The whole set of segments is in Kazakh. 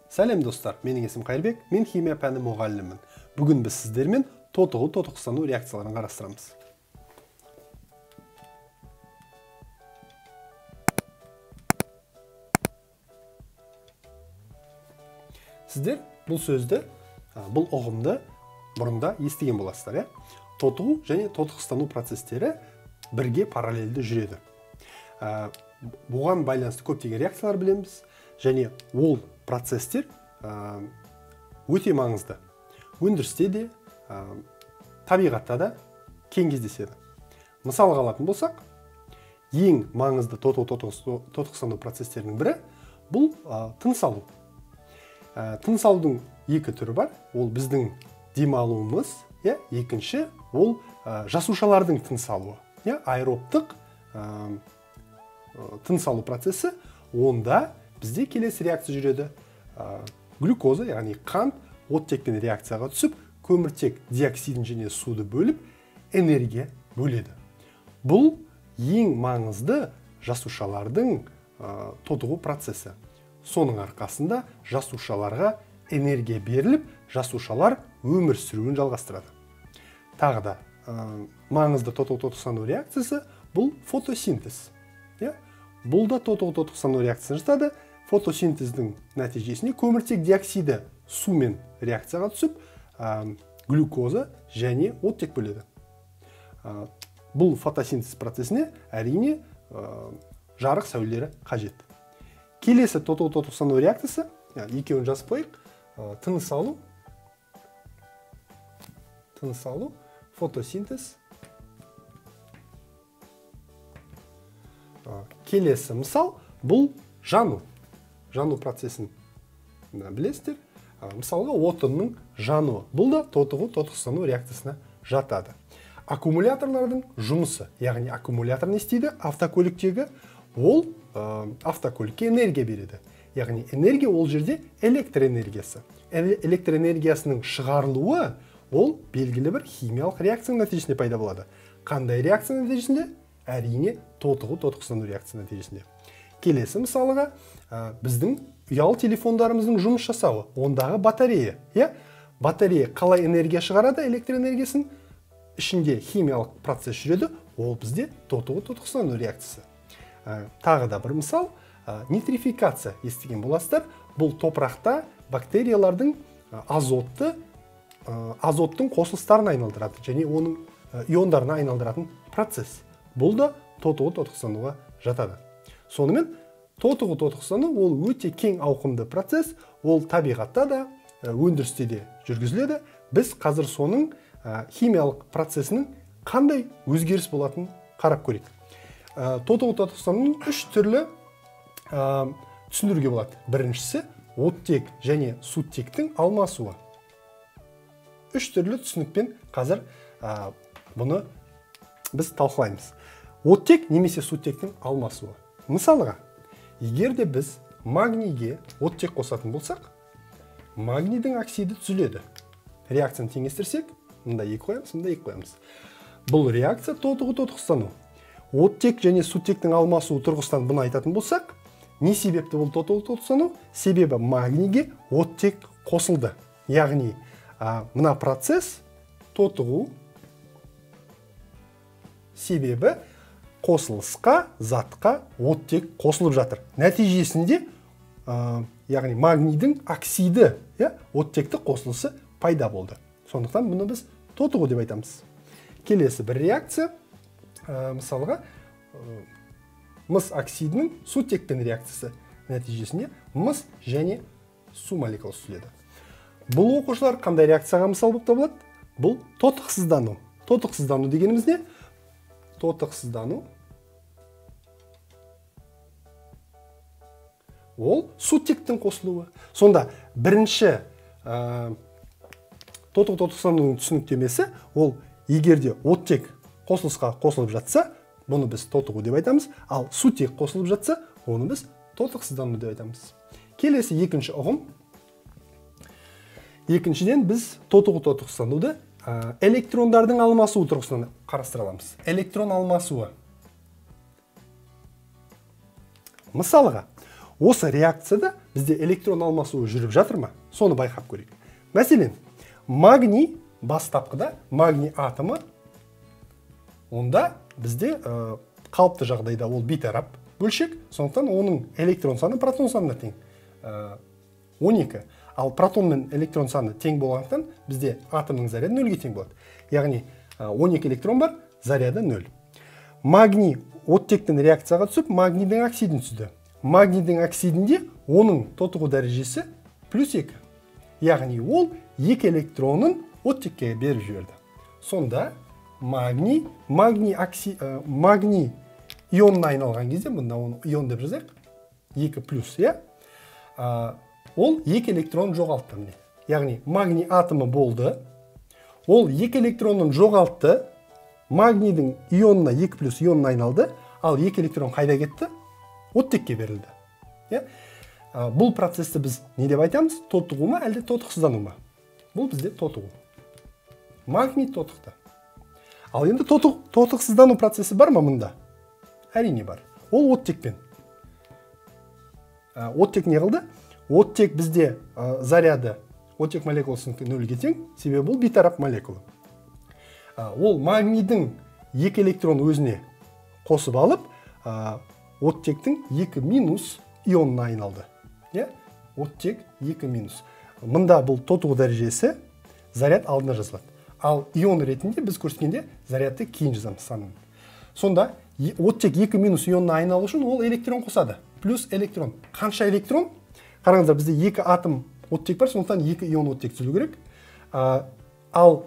Сәлем достар, менің есім Қайырбек, мен химия пәні мұғалімімін. Бүгін біз сіздермен тотығу тотықсану реакцияларын қарастырамыз. Сіздер бұл сөзді, бұл ұғымды бұрында естіген боласыздар, тотығу және тотықстану процестері бірге параллельді жүреді. Бұған байланысты көптеген реакциялар білеміз, және ол процестер өте маңызды. Өндірісте де, табиғатта да кең кездеседі. Мысалға алатын болсақ, ең маңызды тотықстану процестерінің бірі бұл тыныс алу. Тыныс алудың екі түрі бар. Ол біздің демалуымыз, екінші ол жасушалардың тыныс алуы. Аэробтық тыныс алу процесі, онда бізде келесі реакция жүреді. Глюкоза, яғни қант, оттекпен реакцияға түсіп, көміртек диоксидін және суды бөліп, энергия бөледі. Бұл ең маңызды жасушалардың тотығу процесі. Соның арқасында жасушаларға энергия беріліп, жасушалар өмір сүруін жалғастырады. Тағы да маңызды тотығу-тотықсану реакциясы бұл фотосинтез. Бұл да тотығу-тотықсану реакциясын жатады. Фотосинтездің нәтижесіне көміртек диоксиді сумен реакцияға түсіп, глюкоза және оттек бөледі. Бұл фотосинтез процесіне әрине жарық сәулелері қажет. Келесі тотығу-тотықсану реакциясы, екеуін жазып қойық, тыныс алу, фотосинтез. Келесі мысал, бұл жану процесін білесіздер. Мысалға отынның жануы. Бұл да тотығу-тотықсану реакциясына жатады. Аккумуляторлардың жұмысы, яғни аккумулятор не істейді? Автокөліктегі ол автокөлікке энергия береді. Яғни энергия ол жерде электроэнергиясы. Электроэнергиясының шығарылуы ол белгілі бір химиялық реакцияның нәтижесінде пайда болады. Қандай реакцияның нәтижесінде? Әрине тотығу-тотықсану реакцияның нәтижесінде. Келесі мысалыға біздің ұялы телефондарымыздың жұмыс жасауы, ондағы батарея. Батарея қалай энергия шығарады, электроэнергиясын? Ішінде химиялық процесс жүреді, ол бізде тотығу-тотықсану реакциясы. Тағы да бір мысал, нитрификация естіген боласыздар. Бұл топырақта бактериялардың азоттың қосылыстарын айналдырады және оның иондарына айналдыратын процесс. Бұл да тотығу-тотықсануға жатады. Сонымен, тотығу-тотықсану ол өте кең ауқымды процесс, ол табиғатта да, өндірісте де жүргізіледі. Біз қазір соның химиялық процесінің қандай өзгеріс болатынын қарап көрейік. Тотығу-тотықсануның үш түрлі түсіндіруге болады. Біріншісі, оттек және сутектің алмасуы. Үш түрлі түсінікпен қазір бұны біз талқылаймыз. Оттек немесе сутектің алмасуы. Мысалға, егер де біз магнийге оттек қосатын болсақ, магнийдің оксиді түзіледі. Реакцияны теңестірсек, мында екі қоямыз, мында екі қоямыз. Бұл реакция тотығу-тотықсану. Оттек және сутектің алмасуы тұрғысынан бұны айтатын болсақ, не себепті бұл тотығу-тотықсану? Себебі магнийге оттек қосылды. Яғни, мына процесс тотығу себебі қосылысқа, затқа оттек қосылып жатыр. Нәтижесінде, яғни магнийдің оксиді, оттекті қосылысы пайда болды. Сондықтан бұны біз тотығу деп айтамыз. Келесі бір реакция, мысалға, мыс оксидінің сутекпен реакциясы нәтижесінде мыс және су молекуласы түзіледі. Бұл оқушылар қандай реакцияға мысал болып табылады? Бұл тотықсыздану. Тотықсыздану дегеніміз не? Тотықсыздану ол сутектің қосылуы. Сонда бірінші тотығу-тотықсанудың түсініктемесі ол егерде оттек қосылысқа қосылып жатса, бұны біз тотығу деп айтамыз, ал сутек қосылып жатса, оны біз тотықсыздану деп айтамыз. Келесі екінші ұғым. Екіншіден біз тотығу-тотықсануды электрондардың алмасуы тұрғысынан қарастыраламыз. Электрон алмасуы. Мысалға, осы реакцияда бізде электрон алмасуы жүріп жатыр ма? Соны байқап көрейік. Мәселен, магний бастапқыда магний атомы онда бізде қалыпты жағдайда ол бейтарап бөлшек, сондықтан оның электрон саны протон санына тең 12. Ал протон мен электрон саны тең болғандықтан бізде атомның заряды 0-ге тең болады. Яғни 12 электрон бар, заряды 0. Магний оттектен реакцияға түсіп, магнийдің оксидін түсті. Магнийдің оксидінде оның тотығу дәрежесі +2. Яғни ол 2 электронын оттекке беріп жіберді. Сонда магний ионына айналған кезде, мұнда оны ион деп жазайық, 2+, ол 2 электрон жоғалтты. Яғни магний атомы болды, ол 2 электронын жоғалтты, магнийдің ионына 2+ ионына айналды, ал 2 электрон қайда кетті? Оттекке берілді. Бұл процесті біз не деп айтамыз? Тотығу ма, әлде тотықсыздану ма? Бұл бізде тотығу. Магний тотықты. Ал енді тотықсыздану процесі бар ма мұнда? Әрине бар. Ол оттекпен. Оттек не қылды? Оттек бізде заряды, оттек молекуласының 0-ге тең, себебі бұл бейтарап молекула. Ол магнийдің 2 электрон өзіне қосып алып, оттектің 2- ионына айналды. Оттек 2-. Мұнда бұл тотығу дәрежесі заряд алдына жазылады. Ал ион ретінде біз көрсеткенде зарядты кейін жазамыз санын. Сонда оттек 2- ионына айналу үшін ол электрон қосады. Плюс электрон. Қанша электрон? Қараңыздар, бізде 2 атом оттек бар, сондықтан 2 ион оттек түзілу керек. Ал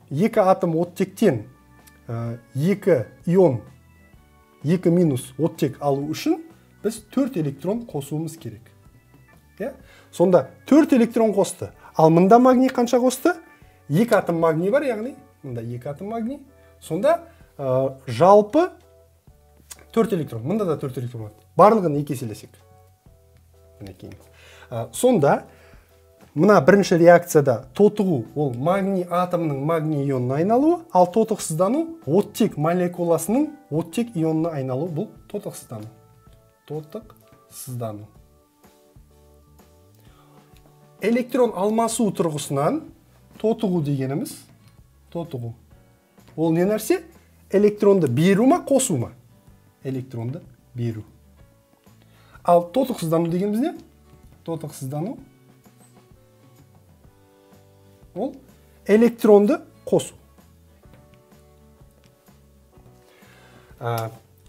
2 атом оттектен 2 ион 2- оттек алу үшін біз 4 электрон қосуымыз керек. Сонда 4 электрон қосты. Ал мұнда магний қанша қосты? 2 атом магний бар, яғни мұнда 2 атом магний. Сонда жалпы 4 электрон. Мұнда да 4 электрон бар. Барлығын 2 еселесек. Сонда мына бірінші реакцияда тотығу ол магний атомының магний ионына айналуы, ал тотықсыздану оттек молекуласының оттек ионына айналуы, бұл тотықсыздану. Тотықсыздану. Электрон алмасу тұрғысынан тотығу дегеніміз, тотығу. Ол не нәрсе? Электронды беру ма, қосу ма? Электронды беру. Ал тотықсыздану дегеніміз не? Тотықсыздану ол электронды қосу.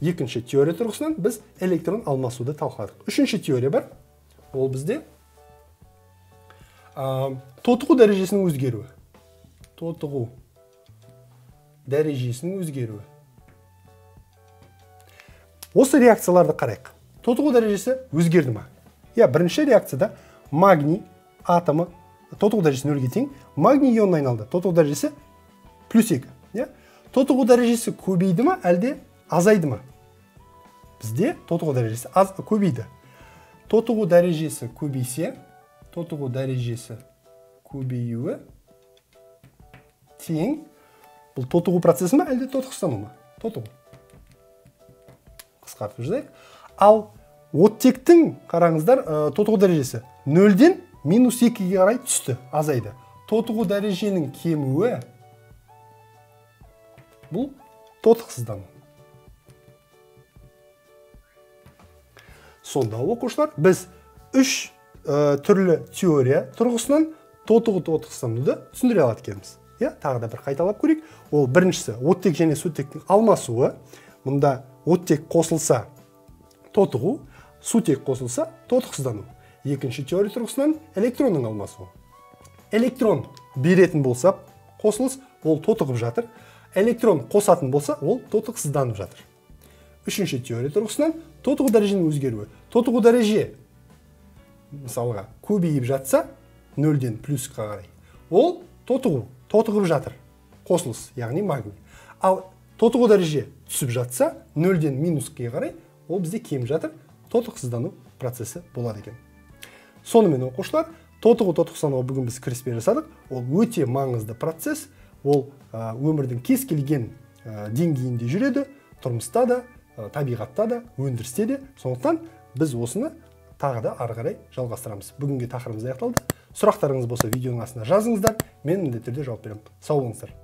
Екінші теория тұрғысынан біз электрон алмасуды талқыладық. Үшінші теория бар. Ол бізде тотығу дәрежесінің өзгеруі. Тотығу дәрежесінің өзгеруі. Осы реакцияларды қарайық. Тотығу дәрежесі өзгерді ма? Бірінші реакцияда магний атомы тотығу дәрежесі 0-ге тең, магний ионына айналды. Тотығу дәрежесі +2. Тотығу дәрежесі көбейді ма, әлде азайды ма? Бізде тотығу дәрежесі көбейді. Тотығу дәрежесі көбейсе, тотығу дәрежесі көбеюі тең, бұл тотығу процесі ма, әлде тотықсыздану ма? Тотығу. Қысқартып жазайық. Ал оттектің, қараңыздар, тотығу дәрежесі 0-ден -2-ге қарай түсті, азайды. Тотығу дәреженің кемуі бұл тотықсыздану. Сонда оқушылар, біз 3 түрлі теория тұрғысынан тотығу-тотықсыздануды түсіндіре алады екенбіз. Тағы да бір қайталап көрейік. Ол біріншісі оттек және сутектің алмасуы. Мұнда оттек қосылса тотығу, сутек қосылса тотықсыздану. Екінші теория тұрғысынан электронның алмасуы. Электрон беретін болса қосылыс, ол тотығып жатыр. Электрон қосатын болса, ол тотықсызданып жатыр. Үшінші теория тұрғысынан тотығу дәреженің өзгеруі. Тотығу дәреже мысалға көбейіп жатса, 0-ден +қа қарай, ол тотығып жатыр. Қосылыс, яғни магний. Ал тотығу дәреже түсіп жатса, 0-ден -ке қарай, ол бізде кеміп жатыр, тотықсыздану процесі болады екен. Сонымен оқушылар, тотығу-тотықсыздануға бүгін біз кіріспе жасадық. Ол өте маңызды процесс. Ол өмірдің кез келген деңгейінде жүреді, тұрмыста да, табиғатта да, өндірісте де. Сондықтан біз осыны тағы да ары қарай жалғастырамыз. Бүгінге тақырыбымыз аяқталды. Сұрақтарыңыз болса видеоның астына жазыңыздар, мен міндетті түрде жауап беремін. Сау болыңыздар.